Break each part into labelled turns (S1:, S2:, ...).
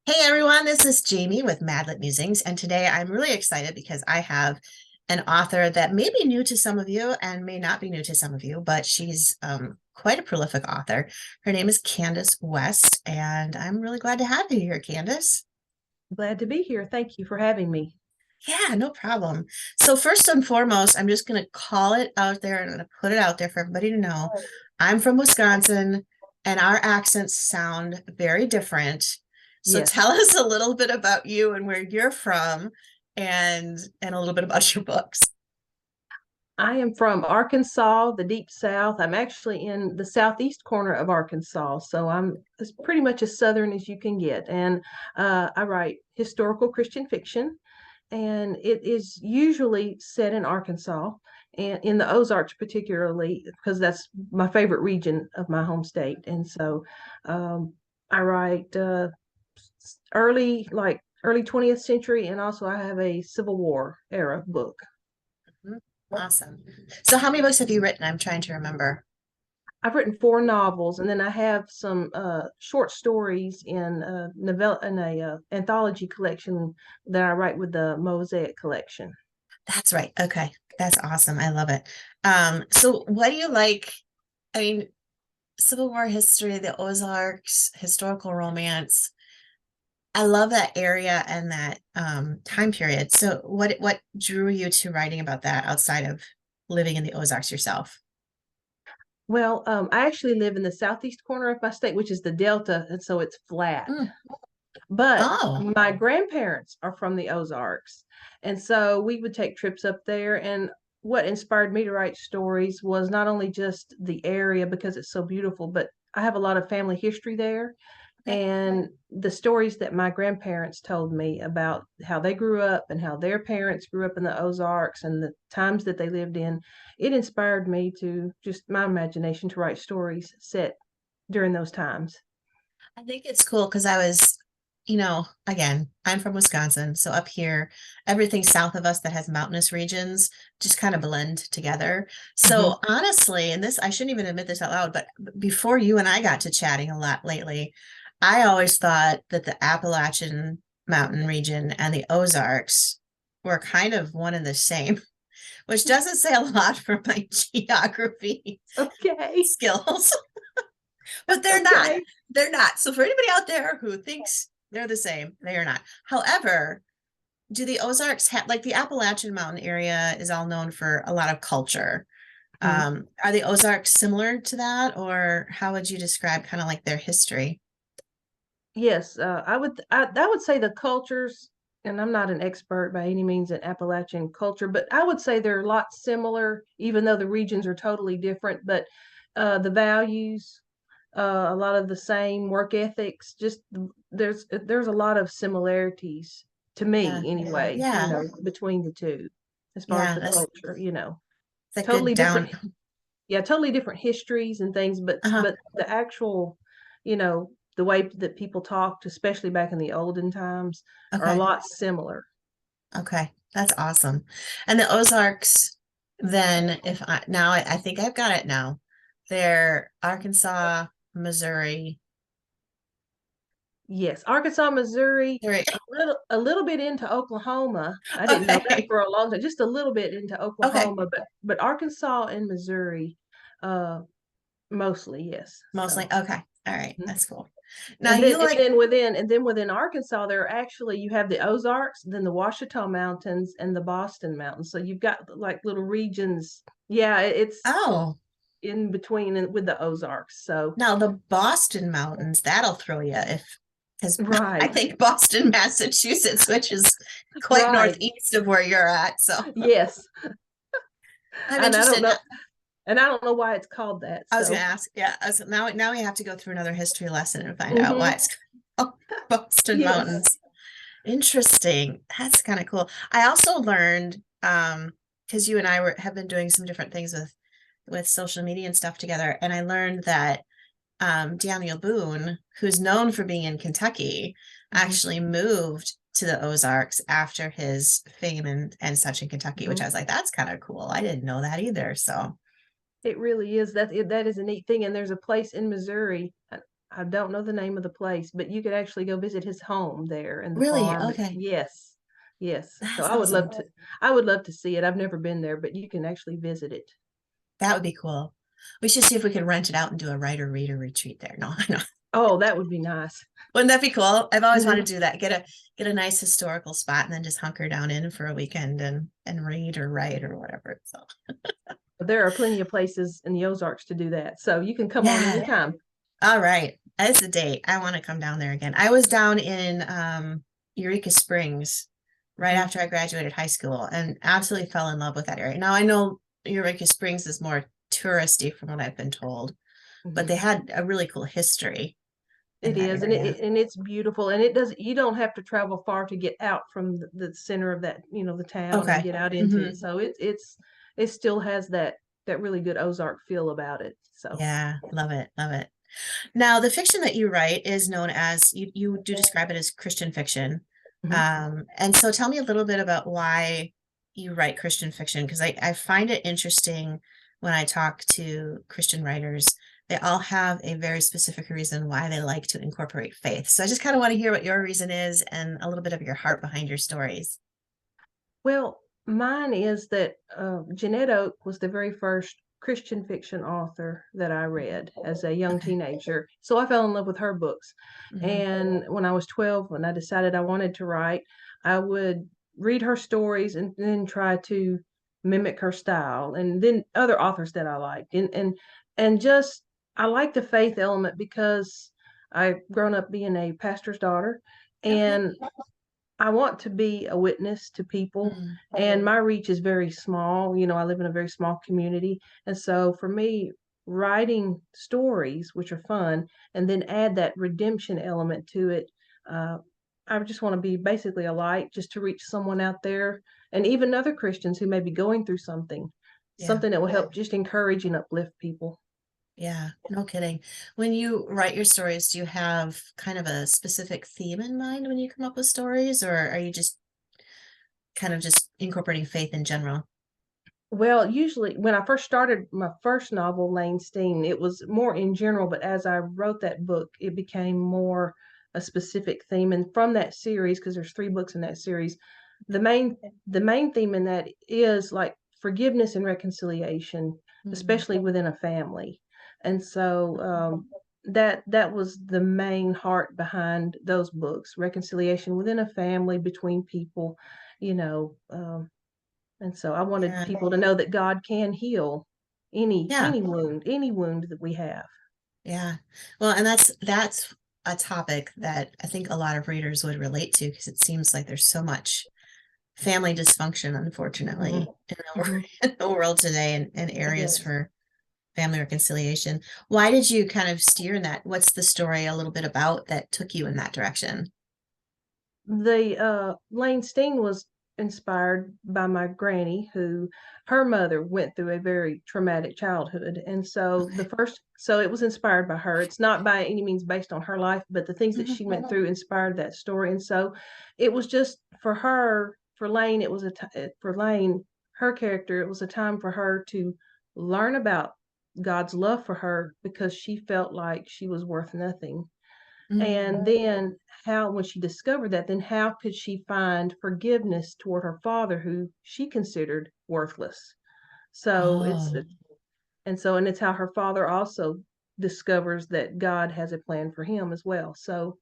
S1: Hey everyone, this is Jamie with MadLit Musings, and today I'm really excited because I have an author that may be new to some of you and may not be new to some of you, but she's quite a prolific author. Her name is Candace West, and I'm really glad to have you here, Candace.
S2: Glad to be here. Thank you for having me.
S1: Yeah, no problem. So first and foremost, I'm just going to call it out there and I'm going to put it out there for everybody to know. I'm from Wisconsin, and our accents sound very different. So
S2: Yes,
S1: tell us a little bit about you and where you're from and a little bit about your books.
S2: I am from Arkansas, the deep south. I'm actually in the southeast corner of Arkansas, so I'm as pretty much as southern as you can get. And I write historical Christian fiction, and it is usually set in Arkansas and in the Ozarks, particularly because that's my favorite region of my home state. And so um, I write early 20th century, and also I have a Civil War era book.
S1: Mhm. Awesome. So how many books have you written? I'm trying to remember.
S2: I've written four novels, and then I have some short stories in a anthology collection that I write with the Mosaic collection.
S1: That's right. Okay. That's awesome. I love it. So what do you like? I mean, Civil War history, the Ozarks, historical romance. I love that area and that time period. So what drew you to writing about that outside of living in the Ozarks yourself?
S2: Well, I actually live in the southeast corner of my state, which is the Delta, and so it's flat.
S1: Mm.
S2: But
S1: Oh,
S2: my grandparents are from the Ozarks. And so we would take trips up there. And what inspired me to write stories was not only just the area because it's so beautiful, but I have a lot of family history there.
S1: okay.
S2: And the stories that my grandparents told me about how they grew up and how their parents grew up in the Ozarks and the times that they lived in, it inspired me to just my imagination to write stories set during those times.
S1: I think it's cool because again, I'm from Wisconsin. So up here, everything south of us that has mountainous regions just kind of blend together.
S2: Mhm.
S1: So honestly, and this, I shouldn't even admit this out loud, but before you and I got to chatting a lot lately, I always thought that the Appalachian mountain region and the Ozarks were kind of one and the same, which doesn't say a lot for my geography
S2: Okay.
S1: skills. But they're not.
S2: Okay.
S1: They're not. So for anybody out there who thinks they're the same, they are not. However, do the Ozarks have, like, the Appalachian Mountain area is all known for a lot of culture.
S2: Mhm.
S1: Are the Ozarks similar to that, or how would you describe kind of like their history?
S2: Yes, I would say the cultures, and I'm not an expert by any means in Appalachian culture, but I would say they're a lot similar, even though the regions are totally different. But the values, a lot of the same work ethics, just there's a lot of similarities to
S1: Yeah.
S2: me anyway,
S1: Yeah.
S2: between the two, as far as
S1: Yeah.
S2: the
S1: That's
S2: culture,
S1: a good
S2: totally
S1: down.
S2: different, yeah, totally different histories and things, but
S1: Uh-huh.
S2: but the actual, the way that people talked, especially back in the olden times, are a
S1: Okay.
S2: lot similar.
S1: Okay. That's awesome. And the Ozarks, then if I now I think I've got it now. They're Arkansas, Missouri.
S2: Yes, Arkansas, Missouri,
S1: Three.
S2: a little bit into Oklahoma. I didn't know that
S1: Okay.
S2: for a long time, just a little bit into
S1: Okay.
S2: Oklahoma, but Arkansas and Missouri, uh, mostly, yes.
S1: Mostly.
S2: So.
S1: Okay. All right.
S2: Mhm.
S1: That's cool. Now you
S2: And
S1: like,
S2: then within Arkansas, there are actually you have the Ozarks, then the Ouachita Mountains, and the Boston Mountains. So you've got like little regions. Yeah, it's
S1: oh,
S2: in between and with the Ozarks. So
S1: now the Boston Mountains, that'll throw you if, because I
S2: right,
S1: think Boston, Massachusetts, which is quite
S2: right,
S1: northeast of where you're at. So
S2: yes,
S1: I'm
S2: and I don't
S1: interested.
S2: know, and I don't know why it's called that.
S1: I was going
S2: So
S1: to ask, yeah, now we have to go through another history lesson and find out why
S2: hmm
S1: it's called Boston
S2: yes,
S1: Mountains. Interesting. That's kind of cool. I also learned, because you and I have been doing some different things with social media and stuff together, and I learned that Daniel Boone, who's known for being in Kentucky,
S2: hmm
S1: actually moved to the Ozarks after his fame and such in Kentucky, which
S2: hmm
S1: I was like, that's kind of cool. I didn't know that either. So,
S2: it really is that is a neat thing. And there's a place in Missouri. I don't know the name of the place, but you could actually go visit his home there and the
S1: Really?
S2: farm.
S1: Okay.
S2: Yes, yes. So
S1: That's awesome.
S2: I would love to see it. I've never been there, but you can actually visit it.
S1: That would be cool. We should see if we could rent it out and do a writer reader retreat there. No, no.
S2: Oh, that would be nice.
S1: Wouldn't that be cool? I've always wanted
S2: Hmm.
S1: to do that. Get a nice historical spot and then just hunker down in for a weekend and read or write or whatever. So
S2: There are plenty of places in the Ozarks to do that. So you can come on
S1: yeah.
S2: anytime.
S1: All right. That's the date. I want to come down there again. I was down in Eureka Springs right
S2: Hmm.
S1: after I graduated high school and absolutely fell in love with that area. Now I know Eureka Springs is more touristy from what I've been told, but they
S2: Hmm.
S1: had a really cool history in
S2: It
S1: that
S2: is,
S1: area.
S2: and it's beautiful, and it does. You don't have to travel far to get out from the center of that, the town, and
S1: Okay.
S2: get out into it.
S1: Hmm.
S2: So it still has that really good Ozark feel about it. So
S1: Yeah, love it, love it. Now, the fiction that you write is known as you do describe it as Christian fiction.
S2: mhm.
S1: And so tell me a little bit about why you write Christian fiction, because I find it interesting when I talk to Christian writers. They all have a very specific reason why they like to incorporate faith. So I just kind of want to hear what your reason is and a little bit of your heart behind your stories.
S2: Well, mine is that Jeanette Oak was the very first Christian fiction author that I read as a young
S1: Okay.
S2: teenager. So I fell in love with her books.
S1: Hmm.
S2: And when I was 12, when I decided I wanted to write, I would read her stories and then try to mimic her style, and then other authors that I liked. And just I like the faith element because I've grown up being a pastor's daughter,
S1: Okay.
S2: and I want to be a witness to people,
S1: Mm,
S2: and my reach is very small. I live in a very small community. And so for me, writing stories, which are fun, and then add that redemption element to it, uh, I just want to be basically a light just to reach someone out there, and even other Christians who may be going through
S1: yeah.
S2: something that will help just encourage and uplift people.
S1: Yeah, no kidding. When you write your stories, do you have kind of a specific theme in mind when you come up with stories, or are you just kind of just incorporating faith in general?
S2: Well, usually when I first started my first novel, Lane Steen, it was more in general, but as I wrote that book, it became more a specific theme. And from that series, because there's three books in that series, the main the main theme in that is like forgiveness and reconciliation,
S1: Mm,
S2: especially within a family. And so that was the main heart behind those books, reconciliation within a family, between people, you know. And so I wanted
S1: yeah,
S2: people to know that God can heal
S1: yeah,
S2: any wound that we have.
S1: yeah. Well, and that's a topic that I think a lot of readers would relate to because it seems like there's so much family dysfunction,
S2: Hmm.
S1: unfortunately,
S2: Hmm.
S1: in the world today and areas
S2: Yes.
S1: for family reconciliation. Why did you kind of steer in that? What's the story a little bit about that took you in that direction?
S2: The Lane Steen was inspired by my granny, who her mother went through a very traumatic childhood. And so
S1: Okay.
S2: so it was inspired by her. It's not by any means based on her life, but the things that
S1: Mhm.
S2: she went through inspired that story. And so it was just for her, for Lane, it was for Lane, her character, it was a time for her to learn about God's love for her, because she felt like she was worth nothing.
S1: Mm.
S2: And then how, when she discovered that, then how could she find forgiveness toward her father, who she considered worthless? So
S1: Oh,
S2: and it's how her father also discovers that God has a plan for him as well. So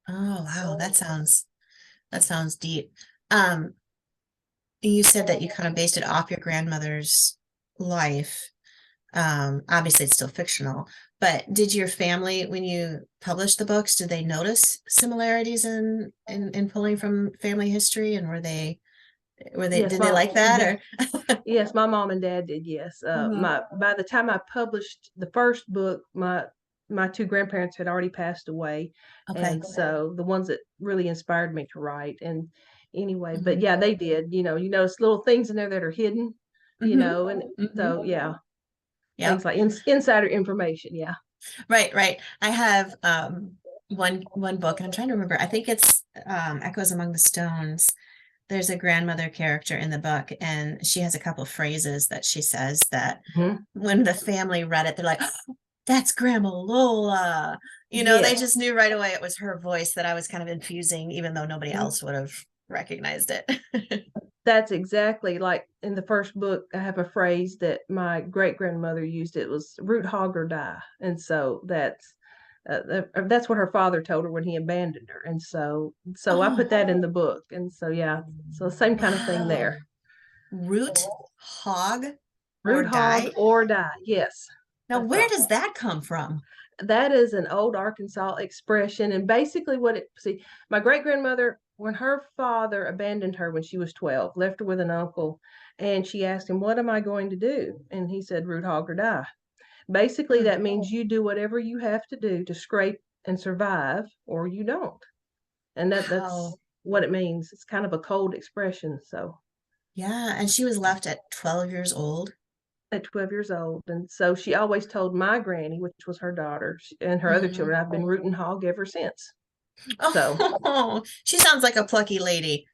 S1: oh, wow. That sounds deep. Um, you said that you kind of based it off your grandmother's life. Obviously it's still fictional, but did your family, when you published the books, did they notice similarities in pulling from family history? And
S2: yes,
S1: did they like that or?
S2: yes, my mom and dad did. Yes,
S1: Mhm.
S2: my by the time I published the first book, my two grandparents had already passed away,
S1: Okay.
S2: and so the ones that really inspired me to write. And anyway, but
S1: Hmm.
S2: yeah, they did. You notice little things in there that are hidden,
S1: Hmm.
S2: and
S1: Hmm.
S2: so yeah, things
S1: Yep.
S2: like insider information. Yeah.
S1: Right, right. I have one book, and I'm trying to remember. I think it's Echoes Among the Stones. There's a grandmother character in the book, and she has a couple phrases that she says that
S2: Hmm.
S1: when the family read it, they're like, "Oh, that's Grandma Lola," They
S2: Yes.
S1: just knew right away it was her voice that I was kind of infusing, even though nobody
S2: Mhm.
S1: else would have recognized it.
S2: That's exactly like in the first book. I have a phrase that my great grandmother used. It was root hog or die, and so that's what her father told her when he abandoned her. And so I put
S1: Oh,
S2: that in the book. And so yeah, so same kind of thing there.
S1: wow. Root hog or
S2: Root hog
S1: die?
S2: or die. Yes,
S1: Now,
S2: I
S1: where
S2: thought
S1: does that come from?
S2: that is an old Arkansas expression. And basically, my great grandmother, when her father abandoned her when she was 12, left her with an uncle, and she asked him, "What am I going to do?" And he said, "Root hog or die." Basically,
S1: Huh.
S2: that means you do whatever you have to do to scrape and survive, or you don't. And that's
S1: Wow.
S2: what it means. It's kind of a cold expression. So
S1: Yeah. And she was left at 12 years old.
S2: at 12 years old. And so she always told my granny, which was her daughter, and her other
S1: Mhm.
S2: children, I've been rooting hog ever since. So
S1: Oh, she sounds like a plucky lady.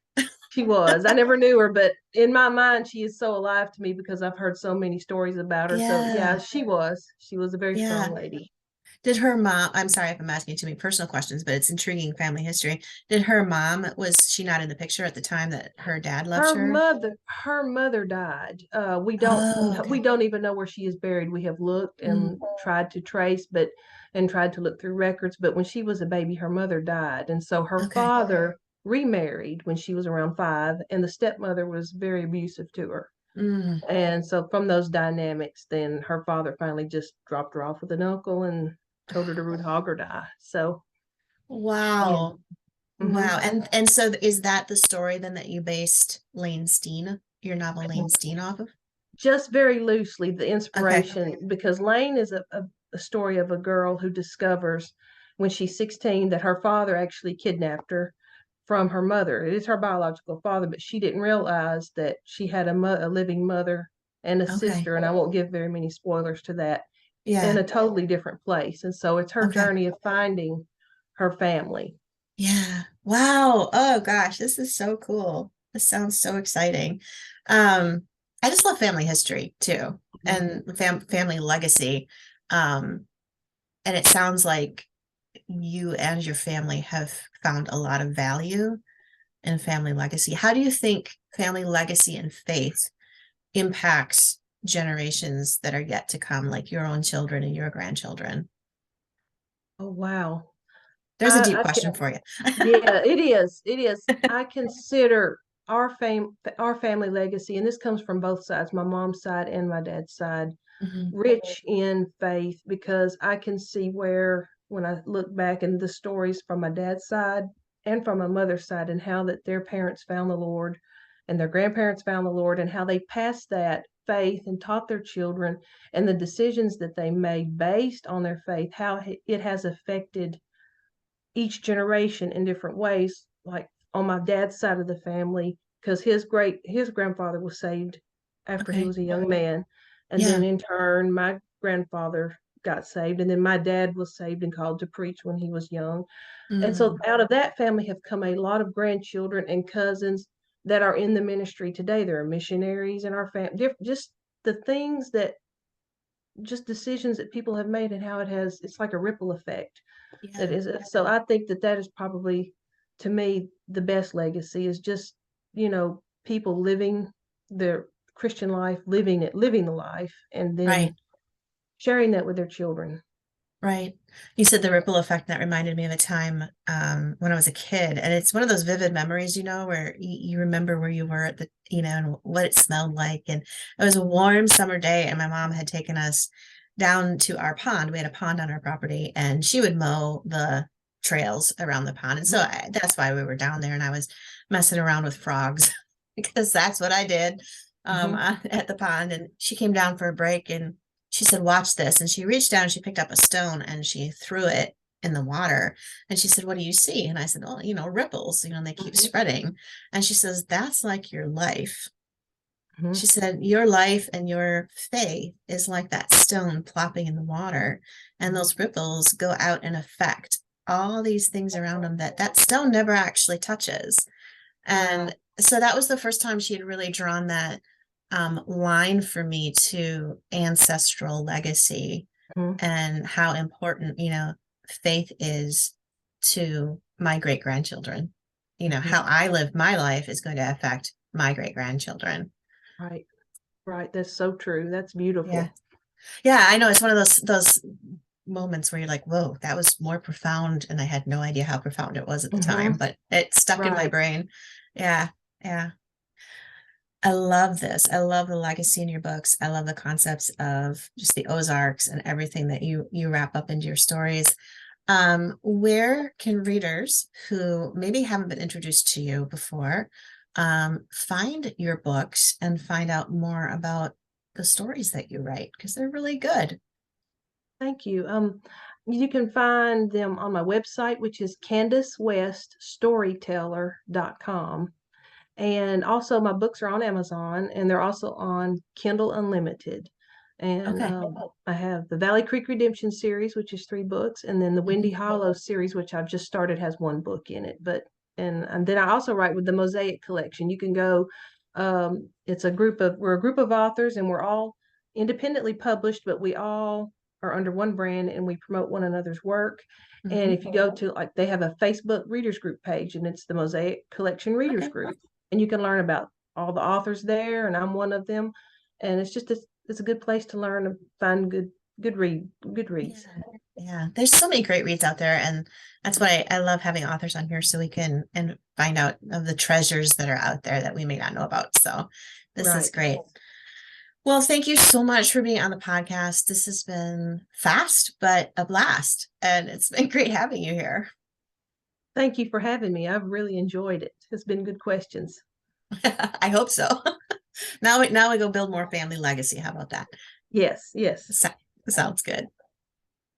S2: she was. I never knew her, but in my mind, she is so alive to me because I've heard so many stories about her. So yeah,
S1: Yeah.
S2: she was. She was a very strong
S1: Yeah.
S2: lady.
S1: Did her mom, I'm sorry if I'm asking too many personal questions, but it's intriguing family history. Did her mom, was she not in the picture at the time that her dad left her?
S2: Her mother died.
S1: Oh,
S2: We
S1: okay.
S2: don't even know where she is buried. We have looked
S1: Mm,
S2: and tried to trace, but and tried to look through records. But when she was a baby, her mother died, and so her
S1: okay.
S2: father remarried when she was around 5, and the stepmother was very abusive to her.
S1: Mm,
S2: And so from those dynamics, then her father finally just dropped her off with an uncle and told her to root hog or die. So yeah.
S1: wow.
S2: Hmm.
S1: Wow. And so is that the story then that you based Lane Steen, your novel Lane Steen off of?
S2: Just very loosely, the
S1: Okay.
S2: inspiration, because Lane is a story of a girl who discovers when she's 16 that her father actually kidnapped her from her mother. It is her biological father, but she didn't realize that she had a living mother and a
S1: Okay.
S2: sister, and I won't give very many spoilers to that, in
S1: Yeah.
S2: a totally different place. And so it's her
S1: Okay.
S2: journey of finding her family.
S1: Yeah. Wow. Oh gosh, this is so cool. This sounds so exciting. Um, I just love family history too, and family legacy. Um, and it sounds like you and your family have found a lot of value in family legacy. How do you think family legacy and faith impacts generations that are yet to come, like your own children and your grandchildren?
S2: Oh wow.
S1: There's a deep
S2: I
S1: question for you.
S2: Yeah, it is. It is. I consider our family legacy, and this comes from both sides, my mom's side and my dad's side,
S1: Mhm.
S2: rich in faith, because I can see where when I look back in the stories from my dad's side and from my mother's side, and how that their parents found the Lord and their grandparents found the Lord, and how they passed that faith and taught their children, and the decisions that they made based on their faith, how it has affected each generation in different ways. Like on my dad's side of the family, because his grandfather was saved after he
S1: Okay.
S2: was a young man, and then
S1: Yeah.
S2: in turn my grandfather got saved, and then my dad was saved and called to preach when he was young. And so
S1: Mm.
S2: out of that family have come a lot of grandchildren and cousins that are in the ministry today. There are missionaries in our family. Just the things that just decisions that people have made, and how it's like a ripple effect. That
S1: Yeah.
S2: is so I think that that is probably, to me, the best legacy is just, people living their Christian life, living the life, and then
S1: Right.
S2: sharing that with their children.
S1: Right. You said the ripple effect. That reminded me of a time when I was a kid. And it's one of those vivid memories, where you remember where you were at and what it smelled like. And it was a warm summer day, and my mom had taken us down to our pond. We had a pond on our property, and she would mow the trails around the pond. And so that's why we were down there. And I was messing around with frogs because that's what I did
S2: Mm-hmm.
S1: at the pond. And she came down for a break, and she said, "Watch this." And she reached down and she picked up a stone and she threw it in the water. And she said, "What do you see?" And I said, "Oh, ripples, and they keep
S2: Mm-hmm.
S1: spreading." And she says, "That's like your life."
S2: Mm-hmm.
S1: She said, "Your life and your faith is like that stone plopping in the water. And those ripples go out and affect all these things around them that stone never actually touches."
S2: Wow.
S1: And so that was the first time she had really drawn that line for me to ancestral legacy
S2: Mm-hmm.
S1: and how important, faith is to my great grandchildren.
S2: Mhm.
S1: How I live my life is going to affect my great grandchildren.
S2: Right, right. That's so true. That's
S1: Yeah.
S2: beautiful.
S1: Yeah, I know it's one of those moments where you're like, whoa, that was more profound, and I had no idea how profound it was at the time,
S2: Hmm.
S1: but it stuck in my
S2: Right.
S1: brain. Yeah, yeah. I love this. I love the legacy in your books. I love the concepts of just the Ozarks and everything that you wrap up into your stories. Where can readers who maybe haven't been introduced to you before find your books and find out more about the stories that you write? Because they're really good.
S2: Thank you. You can find them on my website, which is CandaceWestStoryteller.com. And also, my books are on Amazon, and they're also on Kindle Unlimited. And
S1: Okay.
S2: I have the Valley Creek Redemption series, which is 3 books, and then the Windy
S1: Mhm.
S2: Hollow series, which I've just started, has 1 book in it. But and then I also write with the Mosaic Collection. You can go. We're a group of authors, and we're all independently published, but we all are under one brand, and we promote one another's work. And
S1: Mhm.
S2: if you go to, like, they have a Facebook readers group page, and it's the Mosaic Collection Readers
S1: Okay.
S2: Group, and you can learn about all the authors there, and I'm one of them. And it's a good place to learn and find good
S1: Yeah.
S2: reads.
S1: Yeah. There's so many great reads out there. And that's why I love having authors on here so we can and find out of the treasures that are out there that we may not know about. So this is
S2: Right.
S1: great. Well, thank you so much for being on the podcast. This has been fast, but a blast. And it's been great having you here.
S2: Thank you for having me. I've really enjoyed it. It's been good questions.
S1: I hope so. Now we go build more family legacy. How about that?
S2: Yes, yes.
S1: So- Sounds good.